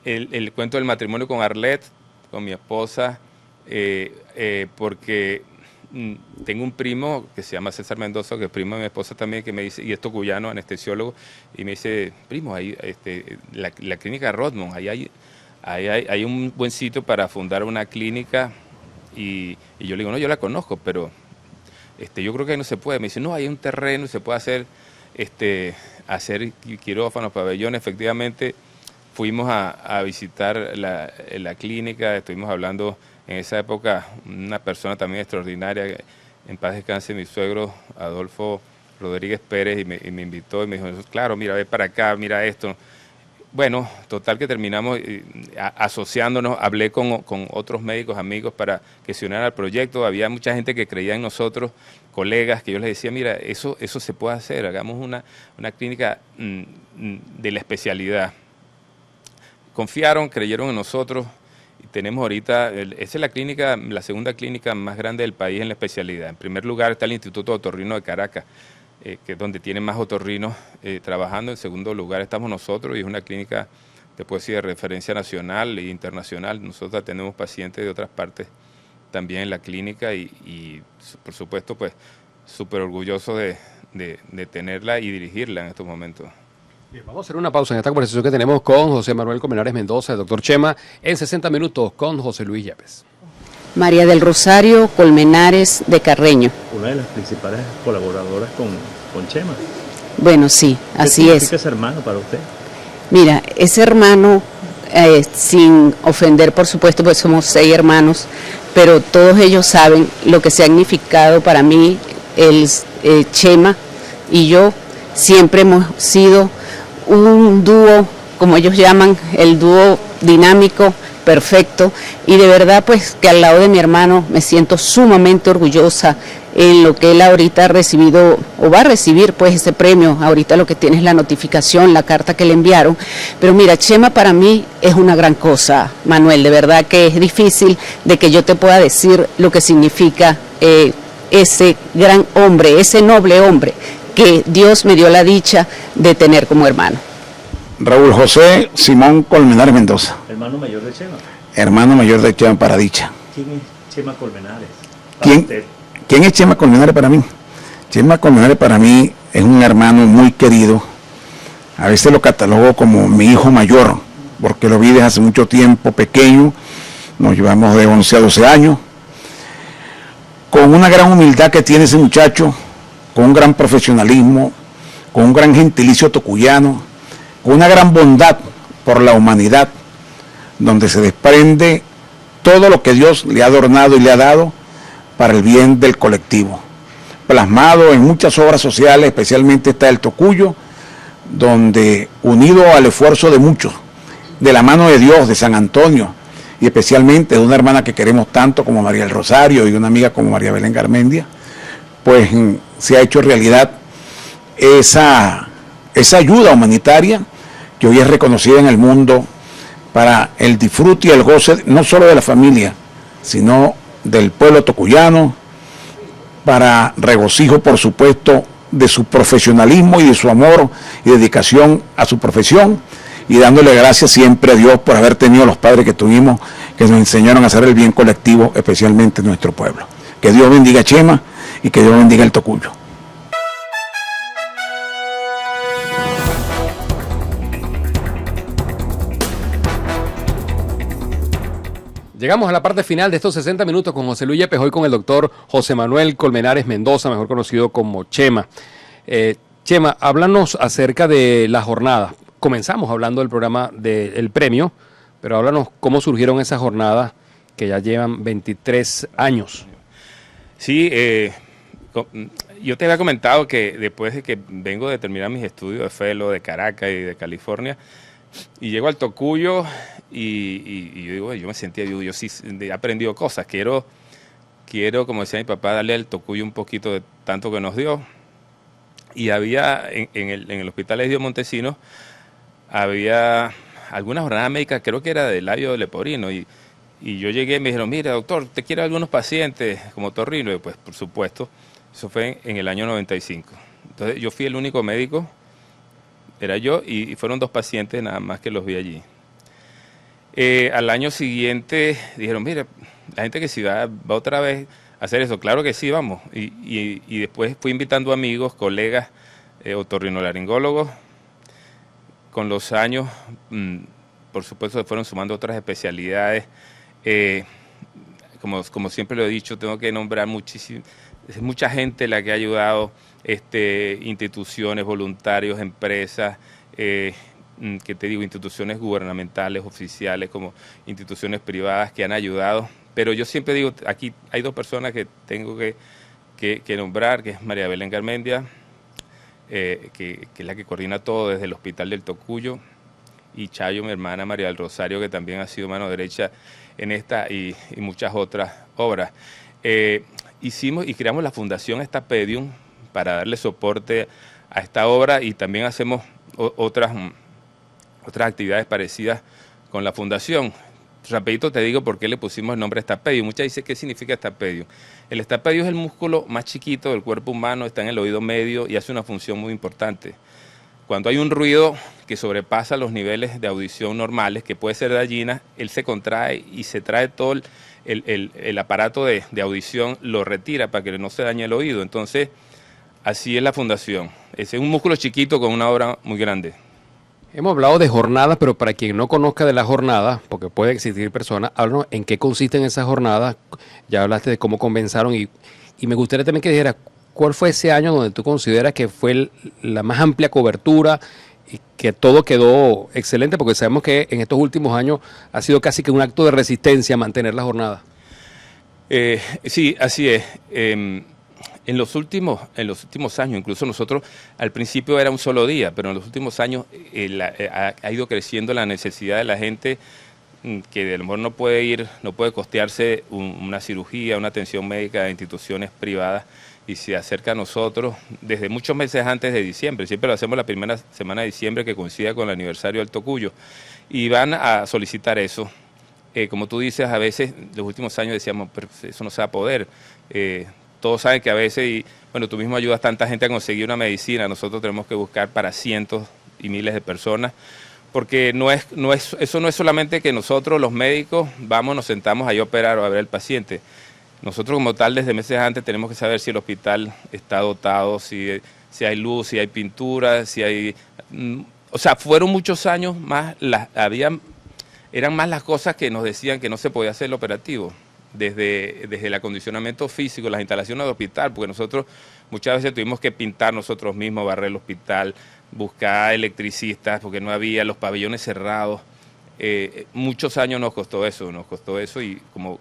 el cuento del matrimonio con Arlette, con mi esposa, porque tengo un primo que se llama César Mendoza, que es primo de mi esposa también, que me dice, y esto cuyano, anestesiólogo, y me dice, primo, ahí la clínica Rodmond, ahí hay un buen sitio para fundar una clínica, y yo le digo, no, yo la conozco, pero yo creo que ahí no se puede. Me dice, no, hay un terreno y se puede hacer quirófanos, pabellones. Efectivamente, fuimos a visitar la clínica, estuvimos hablando en esa época, una persona también extraordinaria, en paz descanse, mi suegro Adolfo Rodríguez Pérez, y me invitó y me dijo, claro, mira, ve para acá, mira esto. Bueno, total que terminamos asociándonos, hablé con otros médicos amigos para que se unieran al proyecto. Había mucha gente que creía en nosotros, colegas, que yo les decía, mira, eso se puede hacer, hagamos una clínica de la especialidad. Confiaron, creyeron en nosotros, y tenemos ahorita, esa es la segunda clínica más grande del país en la especialidad. En primer lugar está el Instituto Otorrino de Caracas, que es donde tienen más otorrinos trabajando. En segundo lugar estamos nosotros, y es una clínica, te puedo decir, de referencia nacional e internacional. Nosotros tenemos pacientes de otras partes también en la clínica, y por supuesto, pues, súper orgulloso de tenerla y dirigirla en estos momentos. Bien, vamos a hacer una pausa en esta conversación que tenemos con José Manuel Colmenares Mendoza, el doctor Chema, en 60 minutos con José Luis Yepes. María del Rosario Colmenares de Carreño. Una de las principales colaboradoras con Chema. Bueno, sí, así es. ¿Qué significa ese hermano para usted? Mira, ese hermano, sin ofender, por supuesto, pues somos 6 hermanos, pero todos ellos saben lo que se ha significado para mí, Chema y yo. Siempre hemos sido un dúo, como ellos llaman, el dúo dinámico, perfecto, y de verdad pues que al lado de mi hermano me siento sumamente orgullosa en lo que él ahorita ha recibido o va a recibir pues ese premio. Ahorita lo que tiene es la notificación, la carta que le enviaron, pero mira, Chema para mí es una gran cosa, Manuel, de verdad que es difícil de que yo te pueda decir lo que significa ese gran hombre, ese noble hombre que Dios me dio la dicha de tener como hermano. Raúl José Simón Colmenares Mendoza. Hermano mayor de Chema. Hermano mayor de Chema para dicha. ¿Quién es Chema Colmenares? ¿Quién es Chema Colmenares para mí? Chema Colmenares para mí es un hermano muy querido. A veces lo catalogo como mi hijo mayor, porque lo vi desde hace mucho tiempo, pequeño. Nos llevamos de 11 a 12 años. Con una gran humildad que tiene ese muchacho, con un gran profesionalismo, con un gran gentilicio tocuyano, con una gran bondad por la humanidad, donde se desprende todo lo que Dios le ha adornado y le ha dado para el bien del colectivo. Plasmado en muchas obras sociales, especialmente está el Tocuyo, donde unido al esfuerzo de muchos, de la mano de Dios, de San Antonio, y especialmente de una hermana que queremos tanto como María del Rosario y una amiga como María Belén Garmendia, pues se ha hecho realidad esa ayuda humanitaria que hoy es reconocida en el mundo para el disfrute y el goce no solo de la familia, sino del pueblo tocuyano, para regocijo, por supuesto, de su profesionalismo y de su amor y dedicación a su profesión, y dándole gracias siempre a Dios por haber tenido los padres que tuvimos, que nos enseñaron a hacer el bien colectivo, especialmente en nuestro pueblo. Que Dios bendiga a Chema y que Dios bendiga el Tocuyo. Llegamos a la parte final de estos 60 minutos con José Luis Yepes, hoy con el doctor José Manuel Colmenares Mendoza, mejor conocido como Chema. Chema, háblanos acerca de la jornada. Comenzamos hablando del programa del premio, pero háblanos cómo surgieron esas jornadas que ya llevan 23 años. Sí, yo te había comentado que después de que vengo de terminar mis estudios de Fellow de Caracas y de California, y llego al Tocuyo y yo digo, yo me sentía, yo sí he aprendido cosas, quiero, como decía mi papá, darle al Tocuyo un poquito de tanto que nos dio. Y había en el Hospital Egidio Montesinos, había algunas jornadas médicas, creo que era de labio leporino, y yo llegué y me dijeron, mira doctor, ¿te quiere algunos pacientes como otorrino? Y pues por supuesto, eso fue en el año 95. Entonces yo fui el único médico, era yo, y fueron 2 pacientes nada más que los vi allí. Al año siguiente dijeron, mira, la gente que si va otra vez a hacer eso, claro que sí, vamos. Y después fui invitando amigos, colegas, otorrinolaringólogos. Con los años, por supuesto, se fueron sumando otras especialidades. Como siempre lo he dicho, tengo que nombrar mucha gente la que ha ayudado, instituciones, voluntarios, empresas, que te digo, instituciones gubernamentales, oficiales, como instituciones privadas que han ayudado. Pero yo siempre digo, aquí hay 2 personas que tengo que nombrar, que es María Belén Garmendia, que es la que coordina todo desde el Hospital del Tocuyo, y Chayo, mi hermana María del Rosario, que también ha sido mano derecha en esta y muchas otras obras. Hicimos y creamos la Fundación Stapedium para darle soporte a esta obra, y también hacemos otras actividades parecidas con la Fundación. Rapidito te digo por qué le pusimos el nombre Stapedium. Muchas dicen, ¿qué significa Stapedium? El Stapedium es el músculo más chiquito del cuerpo humano, está en el oído medio y hace una función muy importante. Cuando hay un ruido que sobrepasa los niveles de audición normales, que puede ser dañina, él se contrae y se trae todo el aparato de audición, lo retira para que no se dañe el oído. Entonces, así es la fundación. Es un músculo chiquito con una obra muy grande. Hemos hablado de jornadas, pero para quien no conozca de las jornadas, porque puede existir personas, háblanos en qué consisten esas jornadas. Ya hablaste de cómo comenzaron y me gustaría también que dijeras cuál fue ese año donde tú consideras que fue la más amplia cobertura y que todo quedó excelente, porque sabemos que en estos últimos años ha sido casi que un acto de resistencia mantener la jornada. Sí, así es. En los últimos años, incluso nosotros al principio era un solo día, pero en los últimos años ha ido creciendo la necesidad de la gente que de lo mejor no puede costearse una cirugía, una atención médica de instituciones privadas, y se acerca a nosotros desde muchos meses antes de diciembre. Siempre lo hacemos la primera semana de diciembre, que coincide con el aniversario del Tocuyo, y van a solicitar eso. Como tú dices, a veces, los últimos años decíamos, pero eso no se va a poder. Todos saben que a veces, y bueno, tú mismo ayudas a tanta gente a conseguir una medicina, nosotros tenemos que buscar para cientos y miles de personas, porque eso no es solamente que nosotros los médicos vamos, nos sentamos ahí a operar o a ver al paciente. Nosotros como tal, desde meses antes tenemos que saber si el hospital está dotado, si hay luz, si hay pintura, si hay... O sea, fueron muchos años más, eran más las cosas que nos decían que no se podía hacer el operativo. Desde el acondicionamiento físico, las instalaciones del hospital, porque nosotros muchas veces tuvimos que pintar nosotros mismos, barrer el hospital, buscar electricistas, porque no había, los pabellones cerrados. Muchos años nos costó eso, y como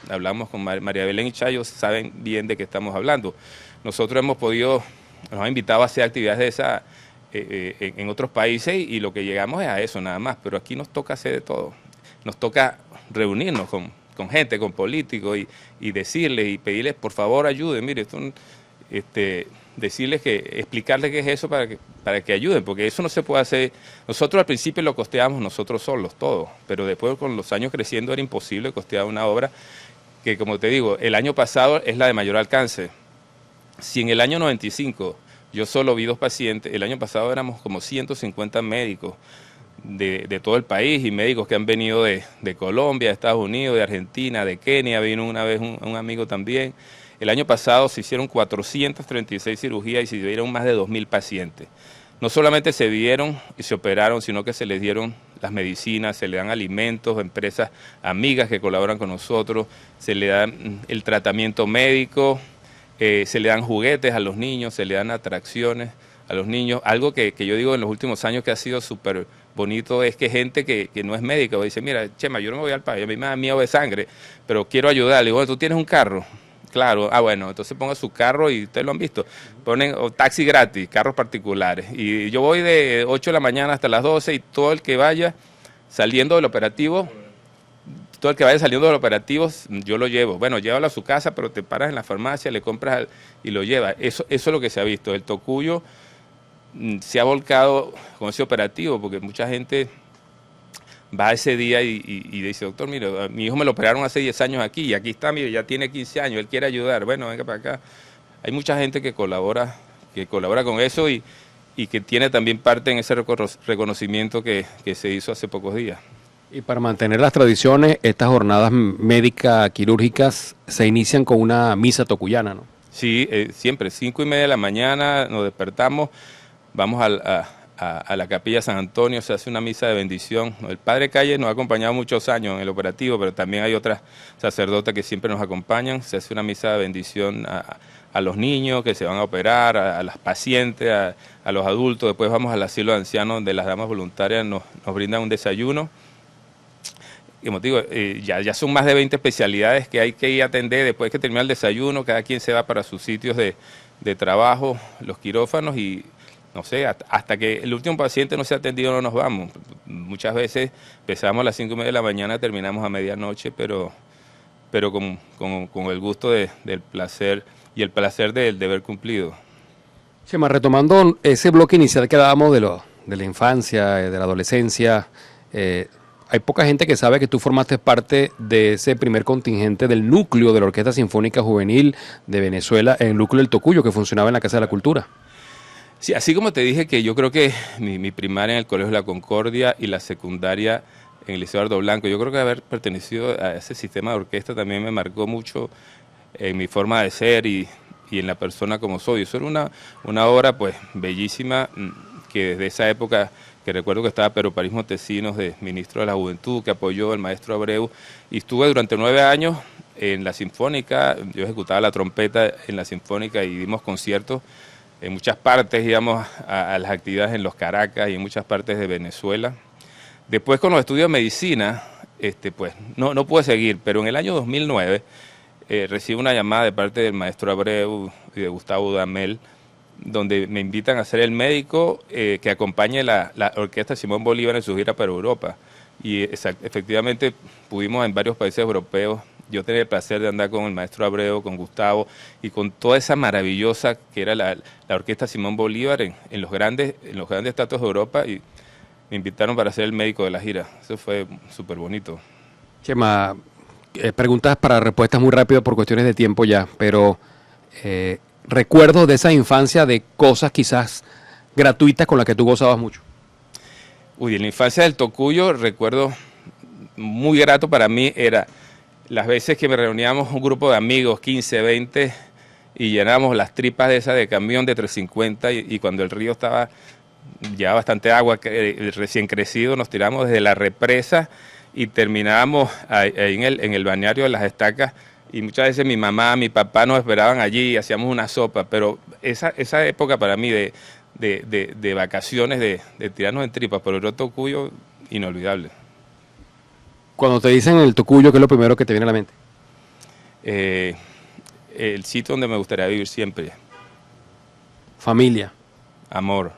hablamos con María Belén y Chayo, saben bien de qué estamos hablando. Nosotros nos han invitado a hacer actividades de esa en otros países, y lo que llegamos es a eso nada más, pero aquí nos toca hacer de todo. Nos toca reunirnos con gente, con políticos, y decirles y pedirles, por favor, ayuden. Mire, decirles explicarles qué es eso para que ayuden, porque eso no se puede hacer. Nosotros al principio lo costeamos nosotros solos, todo, pero después con los años creciendo era imposible costear una obra que, como te digo, el año pasado es la de mayor alcance. Si en el año 95 yo solo vi 2 pacientes, el año pasado éramos como 150 médicos de todo el país y médicos que han venido de Colombia, de Estados Unidos, de Argentina, de Kenia, vino una vez un amigo también. El año pasado se hicieron 436 cirugías y se dieron más de 2.000 pacientes. No solamente se vieron y se operaron, sino que se les dieron las medicinas, se le dan alimentos, empresas amigas que colaboran con nosotros, se le dan el tratamiento médico, se le dan juguetes a los niños, se le dan atracciones a los niños. Algo que yo digo en los últimos años que ha sido súper bonito es que gente que no es médica dice, mira, Chema, yo no me voy al país, a mí me da miedo de sangre, pero quiero ayudarle. Bueno, ¿tú tienes un carro? Claro, bueno, entonces ponga su carro y ustedes lo han visto, ponen taxi gratis, carros particulares, y yo voy de 8 de la mañana hasta las 12 y todo el que vaya saliendo del operativo, yo lo llevo. Bueno, llévalo a su casa, pero te paras en la farmacia, le compras y lo llevas. Eso es lo que se ha visto. El Tocuyo se ha volcado con ese operativo, porque mucha gente va ese día y dice, doctor, mira, mi hijo me lo operaron hace 10 años aquí, y aquí está, mire, ya tiene 15 años, él quiere ayudar, bueno, venga para acá. Hay mucha gente que colabora con eso y que tiene también parte en ese reconocimiento que se hizo hace pocos días. Y para mantener las tradiciones, estas jornadas médicas quirúrgicas se inician con una misa tocuyana, ¿no? Sí, siempre, 5:30 de la mañana nos despertamos, vamos a la capilla San Antonio, se hace una misa de bendición. El padre Calle nos ha acompañado muchos años en el operativo, pero también hay otras sacerdotas que siempre nos acompañan. Se hace una misa de bendición a los niños que se van a operar, a las pacientes, a los adultos. Después vamos al asilo de ancianos, donde las damas voluntarias nos brindan un desayuno. Y como digo, ya son más de 20 especialidades que hay que ir a atender. Después que termina el desayuno, cada quien se va para sus sitios de trabajo, los quirófanos, y no sé, hasta que el último paciente no se ha atendido no nos vamos. Muchas veces empezamos a las 5:30 de la mañana, terminamos a medianoche, pero con el gusto del placer y el placer del deber cumplido. Chema, retomando ese bloque inicial que dábamos de la infancia, de la adolescencia, hay poca gente que sabe que tú formaste parte de ese primer contingente del núcleo de la Orquesta Sinfónica Juvenil de Venezuela, el núcleo del Tocuyo, que funcionaba en la Casa de la Cultura. Sí, así como te dije que yo creo que mi primaria en el Colegio de la Concordia y la secundaria en el Liceo Eduardo Blanco, yo creo que haber pertenecido a ese sistema de orquesta también me marcó mucho en mi forma de ser y en la persona como soy. Eso era una obra pues bellísima, que desde esa época, que recuerdo que estaba Pedro París Montesinos, de ministro de la Juventud, que apoyó el maestro Abreu, y estuve durante 9 años en la Sinfónica. Yo ejecutaba la trompeta en la Sinfónica y dimos conciertos en muchas partes, íbamos a las actividades en los Caracas y en muchas partes de Venezuela. Después, con los estudios de medicina, pues no pude seguir, pero en el año 2009 recibo una llamada de parte del maestro Abreu y de Gustavo Dudamel, donde me invitan a ser el médico que acompañe la Orquesta Simón Bolívar en su gira para Europa. Y efectivamente pudimos en varios países europeos. Yo tenía el placer de andar con el maestro Abreu, con Gustavo y con toda esa maravillosa que era la Orquesta Simón Bolívar en los grandes teatros de Europa, y me invitaron para ser el médico de la gira. Eso fue súper bonito. Chema, preguntas para respuestas muy rápidas por cuestiones de tiempo ya, pero recuerdos de esa infancia, de cosas quizás gratuitas con las que tú gozabas mucho. En la infancia del Tocuyo, recuerdo muy grato para mí era las veces que me reuníamos un grupo de amigos, 15, 20, y llenábamos las tripas de de camión de 350, y cuando el río estaba ya bastante agua, recién crecido, nos tiramos desde la represa y terminábamos ahí en el balneario de Las Estacas, y muchas veces mi mamá, mi papá nos esperaban allí y hacíamos una sopa. Pero esa época para mí de vacaciones, de tirarnos en tripas por el río Tocuyo, inolvidable. Cuando te dicen el Tocuyo, ¿qué es lo primero que te viene a la mente? El sitio donde me gustaría vivir siempre. Familia. Amor.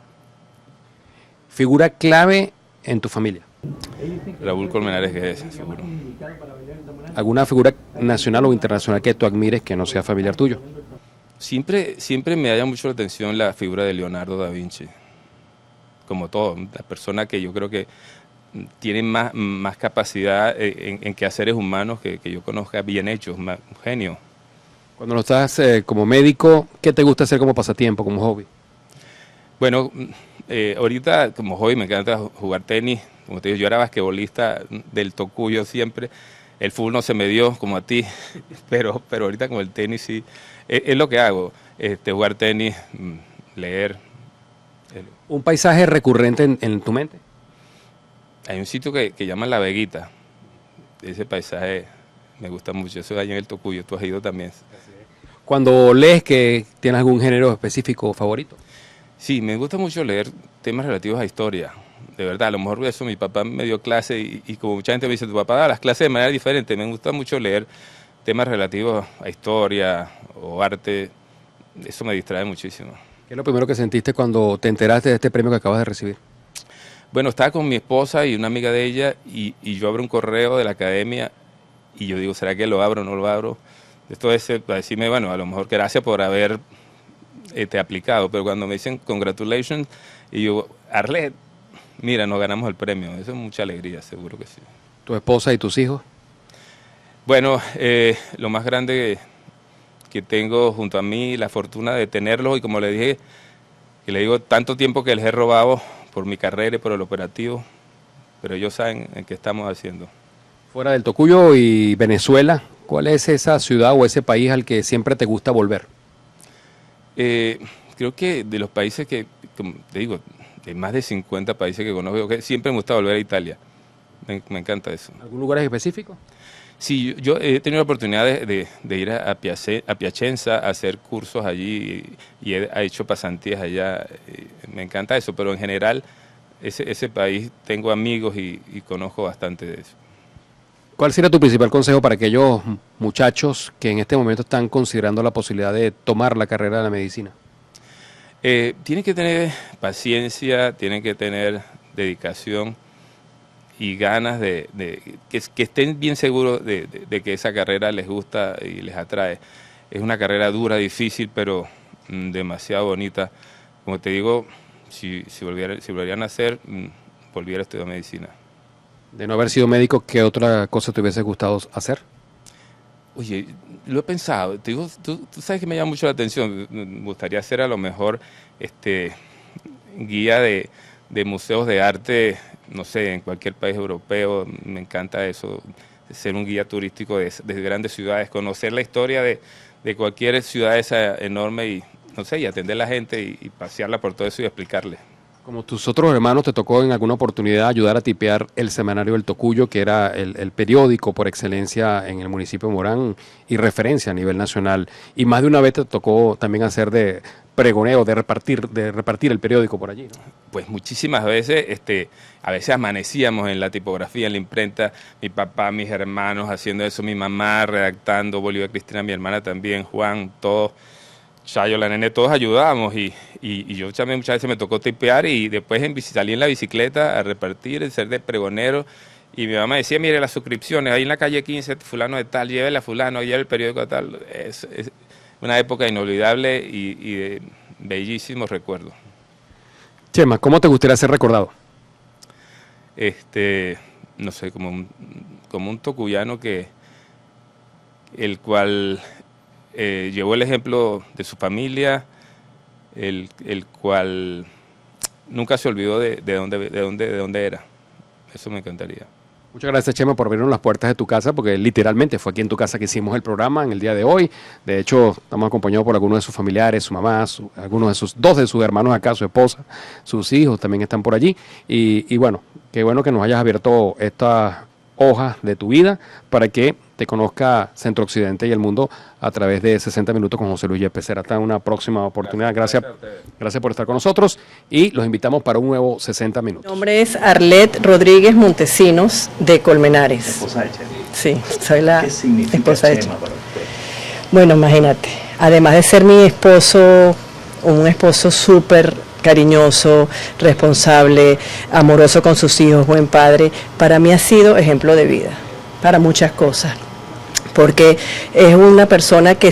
Figura clave en tu familia. Raúl Colmenares, que es, seguro. ¿Alguna figura nacional o internacional que tú admires que no sea familiar tuyo? Siempre me llama mucho la atención la figura de Leonardo da Vinci, como todo, la persona que yo creo que tiene más capacidad en quehaceres humanos que yo conozca bien hechos, un genio. Cuando no estás como médico, ¿qué te gusta hacer como pasatiempo, como hobby? Bueno, ahorita como hobby me encanta jugar tenis. Como te digo, yo era basquetbolista del Tocuyo siempre. El fútbol no se me dio como a ti, pero ahorita como el tenis sí. Es lo que hago, jugar tenis, leer. ¿Un paisaje recurrente en tu mente? Hay un sitio que llaman La Veguita. Ese paisaje me gusta mucho. Eso es allá en el Tocuyo. Tú has ido también. Cuando lees, que tienes algún género específico favorito. Sí, me gusta mucho leer temas relativos a historia. De verdad, a lo mejor eso mi papá me dio clase y como mucha gente me dice, tu papá da las clases de manera diferente. Me gusta mucho leer temas relativos a historia o arte. Eso me distrae muchísimo. ¿Qué es lo primero que sentiste cuando te enteraste de este premio que acabas de recibir? Bueno, estaba con mi esposa y una amiga de ella y yo abro un correo de la academia y yo digo, ¿será que lo abro o no lo abro? Esto es para decirme, bueno, a lo mejor gracias por haber aplicado, pero cuando me dicen congratulations y yo, Arlet, mira, nos ganamos el premio, eso es mucha alegría, seguro que sí. ¿Tu esposa y tus hijos? Bueno, lo más grande que tengo junto a mí, la fortuna de tenerlos y como le dije, que le digo tanto tiempo que les he robado por mi carrera y por el operativo, pero ellos saben en qué estamos haciendo. Fuera del Tocuyo y Venezuela, ¿cuál es esa ciudad o ese país al que siempre te gusta volver? Creo que de los países que, como te digo, de más de 50 países que conozco, que siempre me gusta volver a Italia. Me encanta eso. ¿Algún lugar específico? Sí, yo he tenido la oportunidad de ir a Piacenza a hacer cursos allí y he hecho pasantías allá. Me encanta eso, pero en general ese país tengo amigos y conozco bastante de eso. ¿Cuál sería tu principal consejo para aquellos muchachos que en este momento están considerando la posibilidad de tomar la carrera de la medicina? Tienen que tener paciencia, tienen que tener dedicación y ganas de que estén bien seguros de que esa carrera les gusta y les atrae. Es una carrera dura, difícil, pero demasiado bonita. Como te digo, si volvieran a hacer, volviera a estudiar medicina. De no haber sido médico, ¿qué otra cosa te hubiese gustado hacer? Oye, lo he pensado. Te digo, tú sabes que me llama mucho la atención. Me gustaría ser a lo mejor guía de museos de arte, no sé, en cualquier país europeo. Me encanta eso, ser un guía turístico de grandes ciudades, conocer la historia de cualquier ciudad esa enorme y, no sé, y atender a la gente y pasearla por todo eso y explicarle. Como tus otros hermanos, ¿te tocó en alguna oportunidad ayudar a tipear el semanario El Tocuyo, que era el periódico por excelencia en el municipio de Morán y referencia a nivel nacional? Y más de una vez te tocó también hacer de pregoneo, de repartir el periódico por allí, ¿no? Pues muchísimas veces, a veces amanecíamos en la tipografía, en la imprenta, mi papá, mis hermanos haciendo eso, mi mamá redactando, Bolívar Cristina, mi hermana también, Juan, todos. Chayo, la nene, todos ayudábamos y yo también muchas veces me tocó tipear y después salí en la bicicleta a repartir, ser de pregonero y mi mamá decía, mire las suscripciones, ahí en la calle 15, fulano de tal, llévela a fulano, lleve el periódico de tal. Es una época inolvidable y de bellísimos recuerdos. Chema, ¿cómo te gustaría ser recordado? No sé, como un tocuyano el cual llevó el ejemplo de su familia, el cual nunca se olvidó de dónde era. Eso me encantaría. Muchas gracias, Chema, por abrirnos las puertas de tu casa, porque literalmente fue aquí en tu casa que hicimos el programa en el día de hoy. De hecho, estamos acompañados por algunos de sus familiares, su mamá, dos de sus hermanos acá, su esposa, sus hijos también están por allí. Y bueno, qué bueno que nos hayas abierto esta hoja de tu vida para que te conozca Centro Occidente y el mundo a través de 60 minutos con José Luis Yepes. Será hasta una próxima oportunidad. Gracias por estar con nosotros y los invitamos para un nuevo 60 minutos. Mi nombre es Arlet Rodríguez Montesinos de Colmenares. Esposa de Chema. Sí, soy la ¿Qué significa esposa de Chema Chema. para usted? Bueno, imagínate, además de ser mi esposo, un esposo súper cariñoso, responsable, amoroso con sus hijos, buen padre, para mí ha sido ejemplo de vida, para muchas cosas. porque es una persona que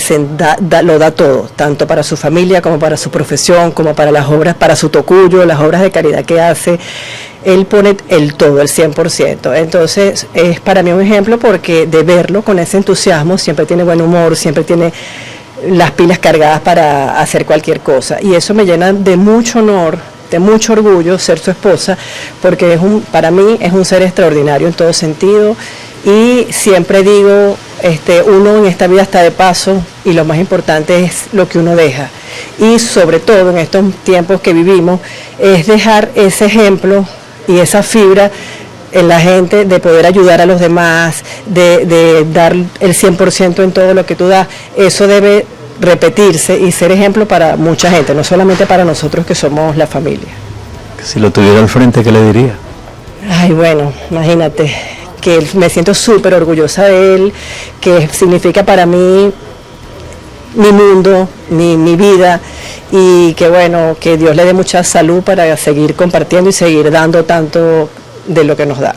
lo da todo, tanto para su familia como para su profesión, como para las obras, para su tocuyo, las obras de caridad que hace. Él pone el todo, el 100%. Entonces es para mí un ejemplo porque de verlo con ese entusiasmo, siempre tiene buen humor, siempre tiene las pilas cargadas para hacer cualquier cosa. Y eso me llena de mucho honor, de mucho orgullo ser su esposa, porque para mí es un ser extraordinario en todo sentido. Y siempre digo, uno en esta vida está de paso y lo más importante es lo que uno deja. Y sobre todo en estos tiempos que vivimos, es dejar ese ejemplo y esa fibra en la gente de poder ayudar a los demás, de dar el 100% en todo lo que tú das. Eso debe repetirse y ser ejemplo para mucha gente, no solamente para nosotros que somos la familia. Si lo tuviera al frente, ¿qué le diría? Ay, bueno, imagínate, que me siento súper orgullosa de él, que significa para mí mi mundo, mi vida, y que bueno, que Dios le dé mucha salud para seguir compartiendo y seguir dando tanto de lo que nos da.